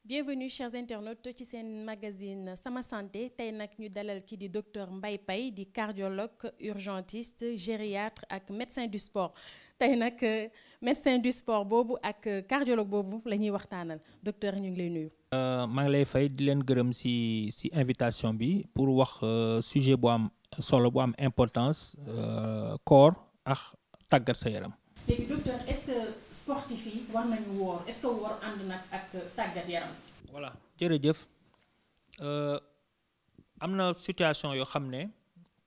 Bienvenue chers internautes ci seen magazine Sama Santé tey nag ñu dalal ki di docteur Mbaye Paye di cardiologue urgentiste gériatre ak médecin du sport tey nag médecin du sport boobu ak cardiologue boobu la ñuy waxtaanal docteur ñu ngi lay nuyu. maa ngi lay fay di leen gërëm ci invitation bi pour wax sujet bu am solo bu am importance corps ak tàggat sa yaram. léegi docteur est-ce que sportif yi war nañu woor est-ce que woor ànd nag ak tàggat yaram. voilà jërëjëf am na situation yoo xam ne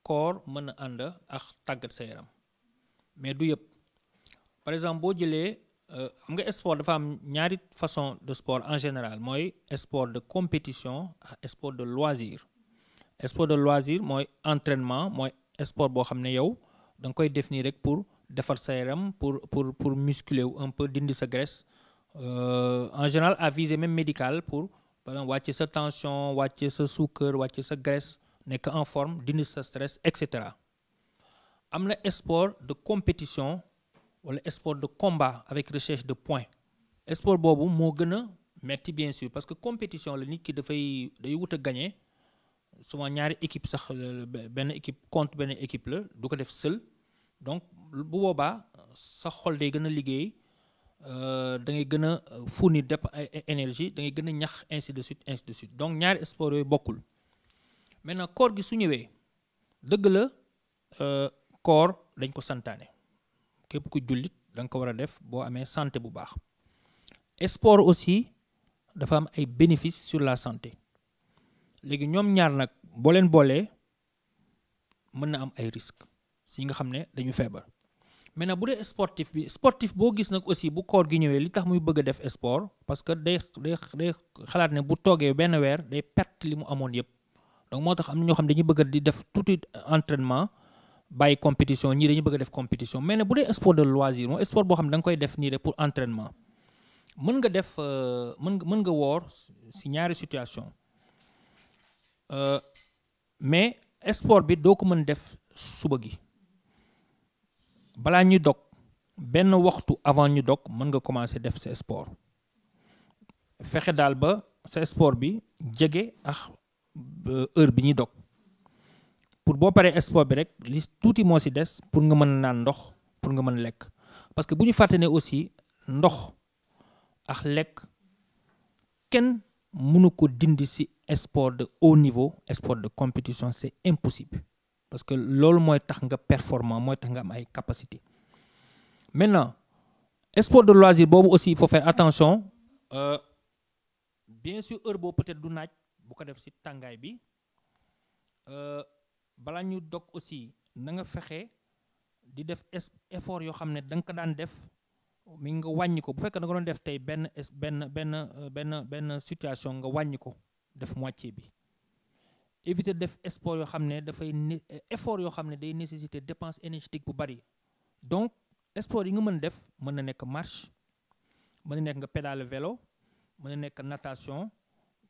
corps mën na ànd ak tàggat sa yaram mais du yëpp par exemple boo jëlee xam nga sport dafa am ñaari façon de sport en général mooy sport de compétition ak sport de loisir. Sport de loisir mooy entraînement mooy sport boo xam ne yow da nga koy def nii rek pour defar sa yaram pour muscler wu un peu dindi sa graisse en général à visée même médicale pour par exemple wàcce sa tension wàcce sa suukar wàcce sa graisse nekk en forme dindi sa stress et cetera. am na sport de compétition wala sport de combat avec recherche de points. Sport boobu moo gën a metti bien sûr parce que compétition la nit ki day wut a gagner souvent ñaari équipe sax benn équipe contre benn équipe la du ko def seul. donc bu boobaa sa xol day gën a liggéey da ngay gën a fournir énergie da ngay gën a ñax ainsi de suite donc ñaari sport yooyu bokkul. maintenant koor gi su ñëwee dëgg la koor dañ ko santaane képp ku jullit da nga ko war a def boo amee santé bu baax. sport aussi dafa am ay bénéfices sur la santé léegi ñoom ñaar nag boo leen boolee mën na am ay risques. si nga xam ne dañu feebar maintenant bu dee sportif boo gis nag aussi bu koor gi ñëwee li tax muy bëgg a def sport parce que day xalaat ne bu toogee benn weer day perte li mu amoon yëpp donc moo tax am na ñoo xam dañuy bëgg di def tuuti entraînement bàyyi compétition ñii dañuy bëgg a def compétition mais ne bu dee sport de loisir mooy sport boo xam ne da nga koy def nii rek pour entraînement mën nga def mën nga woor si ñaari situation mais sport bi doo ko mën def suba gi. balaa ñu dog benn waxtu avant ñu dog mën nga commencer def sa sport fexe daal ba sa sport bi jege ak heure bi ñuy dog pour boo paree sport bi rek li tuuti moo ci des pour nga mën naan ndox pour nga mën lekk parce que bu ñu fàtte ne aussi ndox ak lekk kenn mënu ko dindi ci sport de haut niveau sport de compétition c'est impossible. parce que loolu mooy tax nga performant mooy tax nga am ay capacité maintenant sport de loisir boobu aussi il faut faire attention bien sûr heure boobu peut-être du naaj bu ko def ci tàngaay bi balaa ñu dog aussi na nga fexe di def effort yoo xam ne da nga ko daan def mi nga wàññi ko bu fekkee da nga doon def tey benn situation nga wàññi ko def moitié bi. éviter def sport yoo xam ne dafay effort yoo xam ne day nécessiter dépense énergétique bu bari donc sport yi nga mën def mën na nekk marche mën na nekk nga pédale vélo mën na nekk natation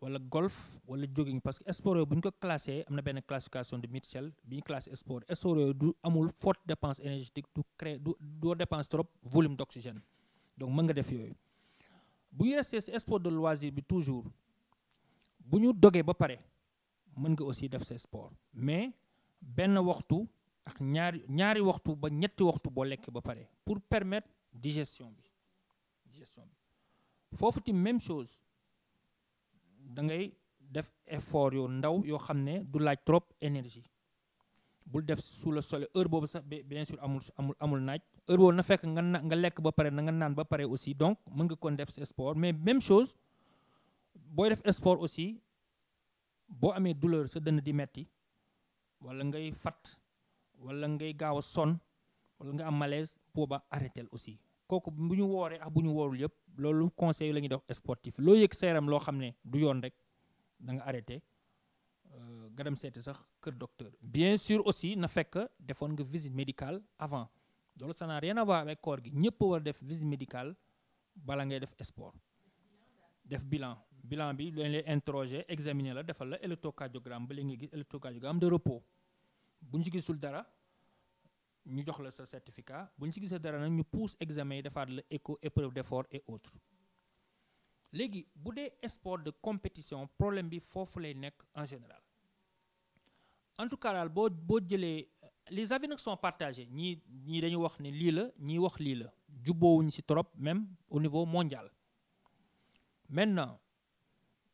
wala golf wala jogging parce que sport yooyu bu ñu ko classé am na benn classification de Mitchell bi ñu classé sport yooyu du amul forte dépense énergétique doo dépense trop volume d'oxygène donc mën nga def yooyu. bu ñu resté ci sport de loisir bi toujours bu ñu dogee ba pare. mën nga aussi def sa sport mais benn waxtu ak ñaari waxtu ba ñetti waxtu boo lekk ba pare pour permettre digestion bi foofu ti même chose da ngay def effort yoo ndaw yoo xam ne du laaj trop énergie bul def sous le soleil heure boobu sax bien sûr amul naaj heure boobu na fekk nga lekk ba pare na nga naan ba pare aussi donc mën nga kon def sa sport mais même chose booy def sport aussi boo amee douleur sa dënn di metti wala ngay fat wala ngay gaaw a sonn wala nga am malaise booba arrêtel aussi kooku bu ñu wooree ak bu ñu woorul yëpp loolu conseil la ñuy def sportif loo yëg sa yaram loo xam ne du yoon rek da nga arrêté nga dem seeti sax kër docteur. bien sûr aussi na fekk defoon nga visite médicale avant loolu ça n'a rien à voir avec koor gi ñëpp war def visite médicale bala ngay def sport def bilan bi dañ lay interroger examiner la defal la électrocardiogramme ba léegi nga gis électrocardiogramme de repos bu ñu ci gisul dara ñu jox la sa certificat bu ñu ci gisee dara nag ñu pousse examen yi defaat la écho épreuve d'effort et autres. léegi bu dee sport de compétition problème bi foofu lay nekk en général en tout cas daal boo jëlee les avis nag sont partagés ñii dañu wax ne lii la ñii wax lii la jubboowuñu ci trop même au niveau mondial. Maintenant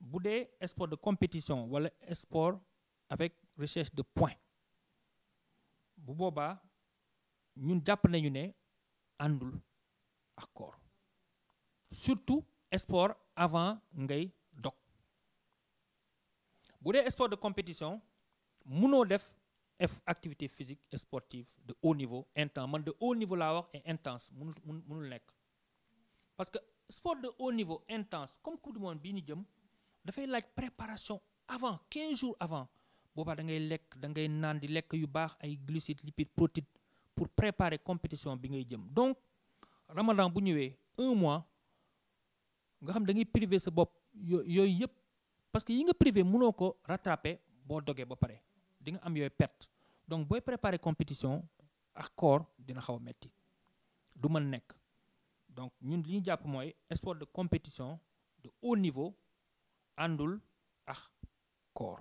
bu dee sport de compétition wala sport avec recherche de points bu boobaa ñun jàpp nañu ne àndul ak koor surtout sport avant ngay dog. bu dee sport de compétition mënoo def activité physique et sportive de haut niveau intense man de haut niveau laa wax et intense mënul nekk parce que sport de haut niveau intense comme coupe du monde bii ñu jëm dafay laaj préparation avant 15 jours avant boobaa da ngay lekk da ngay naan di lekk yu baax ay glucides lipides protéines pour préparer compétition bi ngay jëm. Donc Ramadan bu ñëwee 1 mois nga xam da ngay privé sa bopp yooyu yëpp parce que yi nga privé mënoo ko rattraper boo dogee ba pare di nga am yooyu perte donc booy préparer compétition ak koor dina xaw a metti du mën nekk. Donc ñun li ñu jàpp mooy sport de compétition de haut niveau àndul ak koor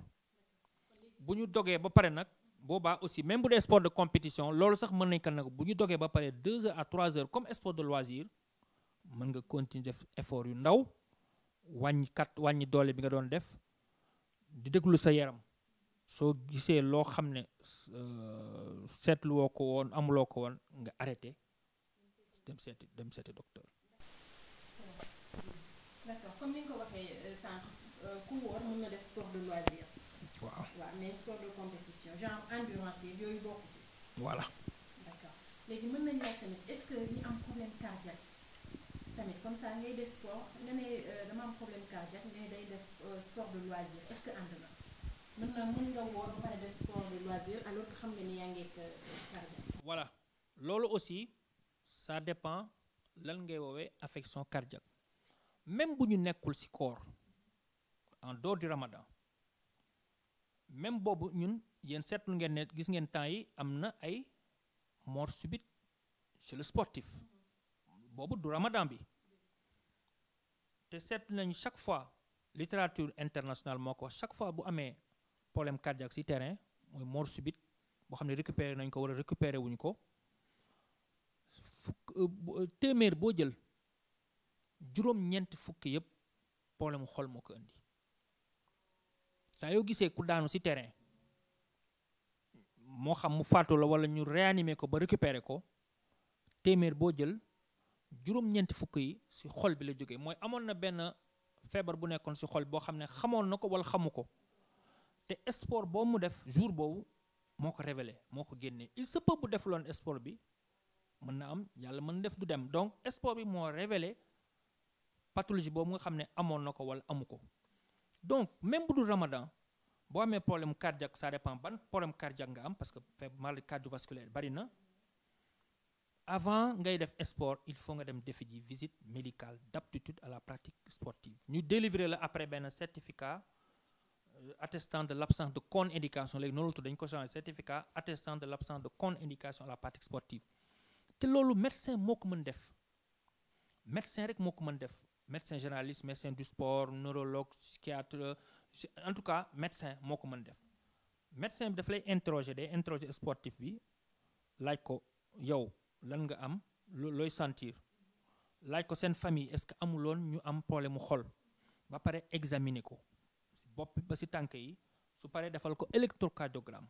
bu ñu dogee ba pare nag boobaa aussi même bu dee sport de compétition loolu sax mën nañ ko nag bu ñu dogee ba pare 2 heures à 3 heures comme sport de loisir mën nga continuer def effort yu ndaw wàññi doole bi nga doon def di déglu sa yaram soo gisee loo xam ne seetluwoo ko woon amuloo ko woon nga arrêté dem seeti docteur. D'accord comme ni nga ko waxee sànq ku wóor mën na def sport de loisir. waaw mais sport de compétition genre endurance yooyu bokk ci. voilà. D'accord léegi mën nañu wax tamit est-ce que ñi am problème cardiaque tamit comme ça ngay def sport nga ne dama am problème cardiaque mais day def sport de loisir est-ce que ànd na mën nga wóor ba pare def sport de loisir alors que xam nga ni yaa ngi cardiaque. voilà loolu aussi ça dépend lan ngay woowee affection cardiaque même bu ñu nekkul ci koor en dehors du Ramadan même boobu ñun yéen seetlu ngeen ne gis ngeen temps yi am na ay mort subite chez le sportif boobu du Ramadan bi te seetlu nañu chaque fois littérature internationale moo ko wax chaque fois bu amee problème cardiaque ci terrain mooy mort subite boo xam ne récupérer nañ ko wala récupérer wuñu ko téeméer boo jël juróom-ñeenti fukki yëpp problème mu xol moo ko indi saa yoo gisee ku daanu ci terrain moo xam mu faatu la wala ñu réanimer ko ba récupérer ko téeméer boo jël juróom-ñeenti fukk yi ci xol bi la jógee mooy amoon na benn feebar bu nekkoon ci xol boo xam ne xamoon na ko wala xamu ko te sport boo mu def jour boobu moo ko révélé moo ko génnee il se peut bu defuloon sport bi mën na am yàlla mën def du dem donc sport bi moo révélé pathologie boobu nga xam ne amoon na ko wala amu ko donc même bu dul Ramadan boo amee problème cardiaque ça dépend ban problème cardiaque nga am parce que maladie cardiovasculaire bari na avant ngay def sport il faut nga dem defi ji visite médicale d'aptitude à la pratique sportive ñu délivrer la après benn certificat attestant de l'absence de contre-indication léegi noonu la tudd dañu ko changé certificat attestant de l'absence de contre-indication à la pratique sportive te loolu médecin moo ko mën def médecin rek moo ko mën def médecin généraliste médecin du sport neurologue psychiatre en tout cas médecin moo ko mën def médecin bi daf lay day interroger sportif bi laaj ko yow lan nga am looy sentir laaj ko seen famille est-ce que amuloon ñu am problème mu xol ba pare examiner ko bopp ba ci tànk yi su paree defal ko électrocardiogramme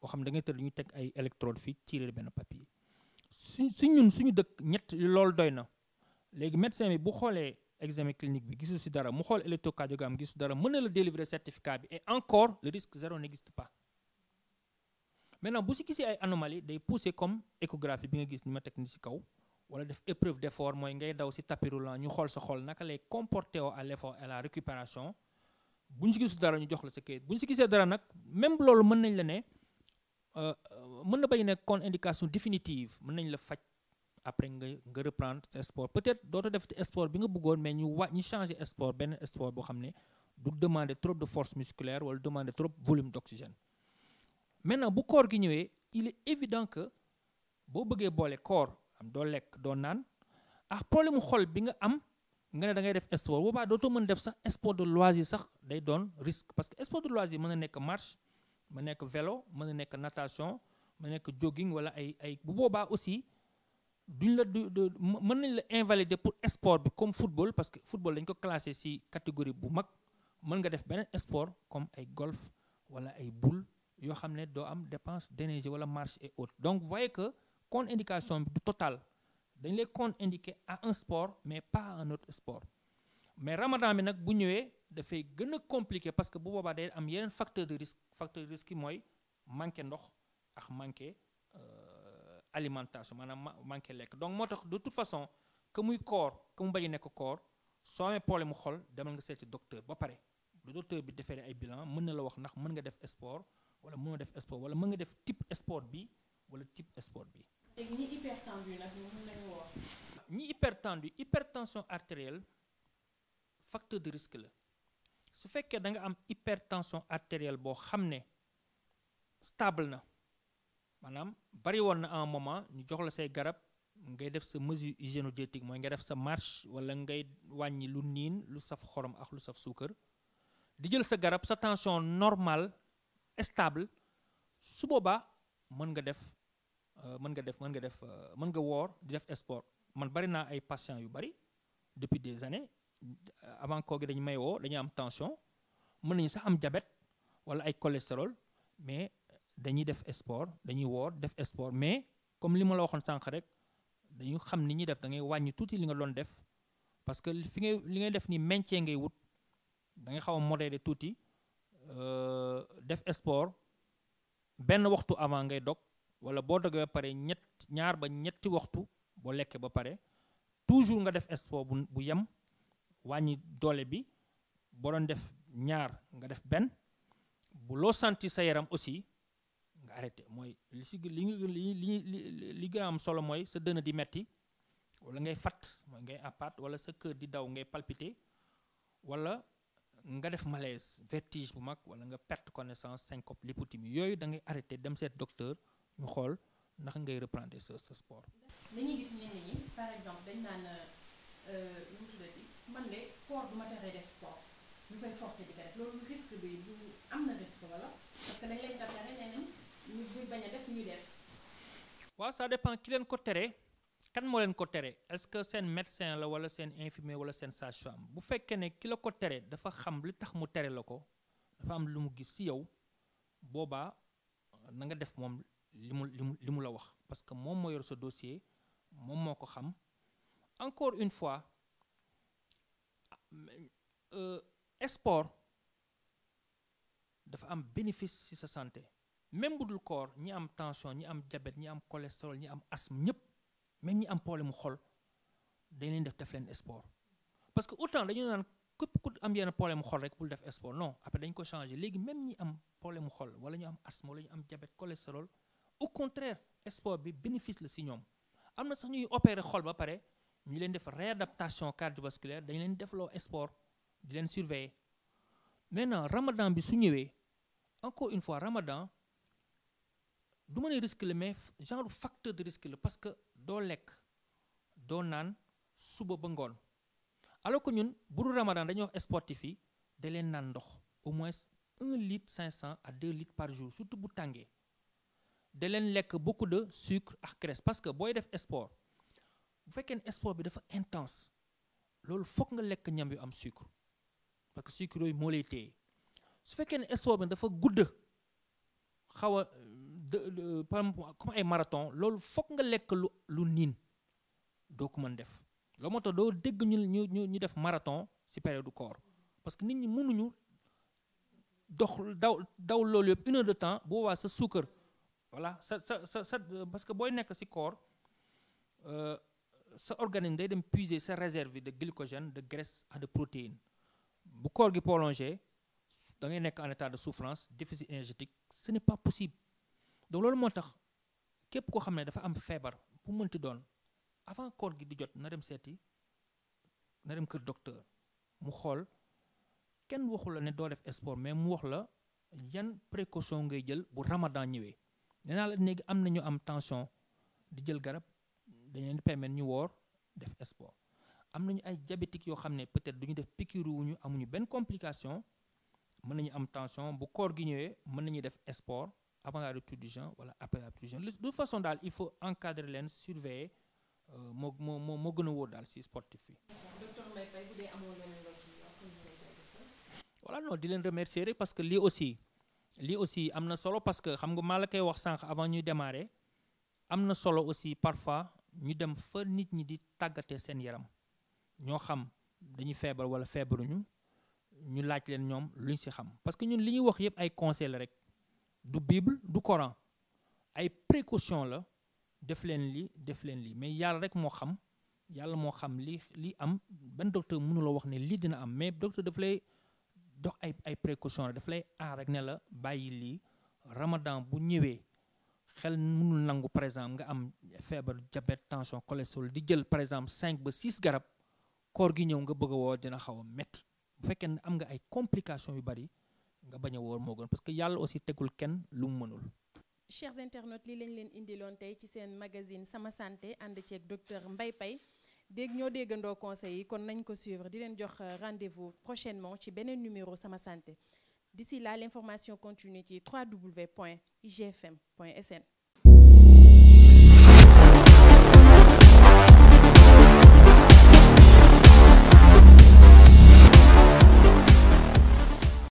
boo xam da ngay tëdd ñu teg ay électrode fii tirer benn papier suñu dëkk ñett loolu doy na léegi médecin bi bu xoolee examen clinique bi gisu ci dara mu xool électrocardiogramme gisu dara mën na la délivrer certificat bi et encore le risque zéro n'existe pas maintenant bu ci gisee ay anomalies day pousser comme échographie bi nga gis ni ma teg ni ci kaw wala def épreuve d'effort mooy ngay daw ci tapis roulant ñu xool sa xol naka lay comporter à l'effort et à la récupération bu ñu ci gisu dara ñu jox la sa kayit bu ñu ci gisee dara nag même loolu mën nañ la ne mën na bañ nekk contre-indication définitive mën nañ la faj après nga reprendre sa sport peut-être dootoo def sport bi nga bëggoon mais ñu changer sport benn sport boo xam ne du demander trop de force musculaire wala demander trop volume d'oxygène maintenant bu koor gi ñëwee il est évident que boo bëggee boole koor am doo lekk doo naan ak problème mu xol bi nga am nga ne da ngay def sport boobaa dootoo mën def sax sport de loisir sax day doon risque parce que sport de loisir mën na nekk marche mën na nekk vélo mën na nekk natation mën na nekk jogging wala ay bu boobaa aussi duñ la mën nañ la invalider pour sport bi comme football parce que football dañ ko classé ci catégorie bu mag mën nga def beneen sport comme ay golf wala ay boule yoo xam ne doo am dépense d'énergie wala marche et autres donc vous voyez que contre-indication bi du total dañ lay contre-indiquer à un sport mais pas à un autre sport mais ramadan bi nag bu ñëwee dafay gën a compliqué parce que bu boobaa day am yeneen facteur de risque yi mooy manqué ndox ak manqué alimentation maanaam manqué lekk donc moo tax de toute façon que muy koor que mu bañ a nekk koor soo amee problème mu xol demal nga seeti docteur ba pare le docteur bi defee ay bilan mën na la wax ndax mën nga def sport wala mënoo def sport wala mën nga def type sport bi wala type sport bi. léegi ñi hypertendu nag mën nañu wax. ñi hypertendu hypertension artérielle facteur de risque la su fekkee da nga am hypertension artérielle boo xam ne stable na maanaam bari woon na à un moment ñu jox la say garab ngay def sa mesure hygiéno-diététique mooy nga def sa marche wala ngay wàññi lu niin lu saf xorom ak lu saf suukar di jël sa garab sa tension normale stable su boobaa mën nga woor di def sport man bari naa ay patients yu bari depuis des années avant koo gi dañu may woo dañuy am tension mën nañu sax am diabète wala ay cholestérol mais dañuy def sport dañuy woor def sport mais comme li ma la waxoon sànq rek dañu xam ni ñuy def da ngay wàññi tuuti li nga doon def parce que li ngay def ni maintien ngay wut da ngay xaw a modéré tuuti def sport benn waxtu avant ngay dog wala boo dogee ba pare ñaar ba ñetti waxtu boo lekkee ba pare toujours nga def sport bu yem wàññi doole bi boo doon def ñaar nga def benn bu loo sentir sa yaram aussi nga arrêté mooy li gën a am solo mooy sa dënn di metti wala ngay fat mooy ngay apat wala sa cœur di daw ngay palpiter wala nga def malaise vertige bu mag wala nga perte connaissance syncope l'hypothymie yooyu da ngay arrêté dem seet docteur ñu xool ndax ngay reprendre sa sport. dañuy gis ñenn ñi par exemple dañ naan nu mu tuddati man de koor du ma teree def sport ñu koy forcer di ko def loolu risque bi du am na risque wala parce que dañ leen ko tere ñeneen ñu buñ bañ a def ñu def. waaw ça dépend ki leen ko tere kan moo leen ko tere est-ce que seen médecin la wala seen infirmier wala seen sage-femme bu fekkee ne ki la ko tere dafa xam li tax mu tere la ko dafa am lu mu gis ci yow boobaa na nga def moom li mu la wax parce que moom moo yor sa dossier moom moo ko xam encore une fois sport dafa am bénéfice ci sa santé même bu dul koor ñi am tension ñi am diabète ñi am cholestérol ñi am asthme ñëpp même ñi am problème mu xol dañ leen def leen sport parce que autant dañu naan képp ku am yenn problème mu xol rek bul def sport non après dañ ko changer léegi même ñi am problème mu xol wala ñu am asthme wala ñu am diabète cholestérol au contraire sport bi bénéfice la ci ñoom am na sax ñuy opérer xol ba pare ñu leen def réadaptation cardiovasculaire dañ leen defloo sport di leen surveiller maintenant ramadan bi su ñëwee encore une fois ramadan du ma ne risque la mais genre facteur de risque la parce que doo lekk doo naan suba ba ngoon alors que ñun bu dul ramadan dañuy wax sportif yi da leen naan ndox au moins 1 litre 500 à 2 litres par jour surtout bu tàngee da leen lekk beaucoup de sucre ak graisse parce que booy def sport bu fekkee ne sport bi dafa intense loolu foog nga lekk ñam yu am sucre parce que sucre yooyu moo lay téye su fekkee ne sport bi dafa gudd xaw a comme ay marathon loolu foog nga lekk lu niin doo ko mën def loolu moo tax doo dégg ñu def marathon ci période du koor parce que nit ñi mënuñu dox daw loolu yëpp 1 heure de temps boo waa sa suukar voilà sa parce que booy nekk ci koor sa organisme day dem puiser sa réserve de glycogène de graisse ak de protéines bu koor gi prolongé da ngay nekk en état de souffrance déficit énergétique ce n'est pas possible donc loolu moo tax képp koo xam ne dafa am feebar bu mënti doon avant koor gi di jot na dem seeti kër docteur mu xool kenn waxu la ne doo def sport mais mu wax la yan précaution ngay jël bu Ramadan ñëwee. nee naa la léegi am na ñu am tension di jël garab dañ leen di permettre ñu woor def sport am nañu ay diabétiques yoo xam ne peut-être duñu def piqûre wuñu amuñu benn complication mën nañu am tension bu koor gi ñëwee mën nañu def sport avant la rupture du jeûne wala après la rupture du jeûne de toute façon daal il faut encadrer leen surveiller moo gën a wóor daal si sportif yi. docteur Mbaye Faye bu dee amoo leneen loo ci wax. voilà non di leen remercier rek parce que lii aussi am na solo parce que xam nga maa la koy wax sànq avant ñuy démarrer am na solo aussi parfois ñu dem fa nit ñi di tàggatee seen yaram ñoo xam dañuy feebar wala feebaruñu ñu laaj leen ñoom luñ ci xam parce que ñun li ñuy wax yépp ay conseil la rek du Bible du Coran ay précaution la def leen lii mais yàlla rek moo xam yàlla moo xam li am benn docteur mënu la wax ne lii dina am mais docteur daf lay dox ay précaution la daf lay aar rek ne la bàyyi lii Ramadan bu ñëwee xel mënul nangu par exemple nga am feebar diabète tension cholestérol di jël par exemple 5 ba 6 garab koor gi ñëw nga bëgg a woor dina xaw a metti bu fekkee ne am nga ay complications yu bari nga bañ a woor moo gën parce que yàlla aussi tegul kenn lu mu mënul. Chers internautes lii lañ leen indiloon tey ci seen magazine Sama Santé ànd ceeg docteur Mbaye Paye ñoo déggandoo conseils yi kon nañ ko suivre di leen jox rendez-vous prochainement ci beneen numéro Sama Santé d'ici là l'information continue ci www.igfm.sn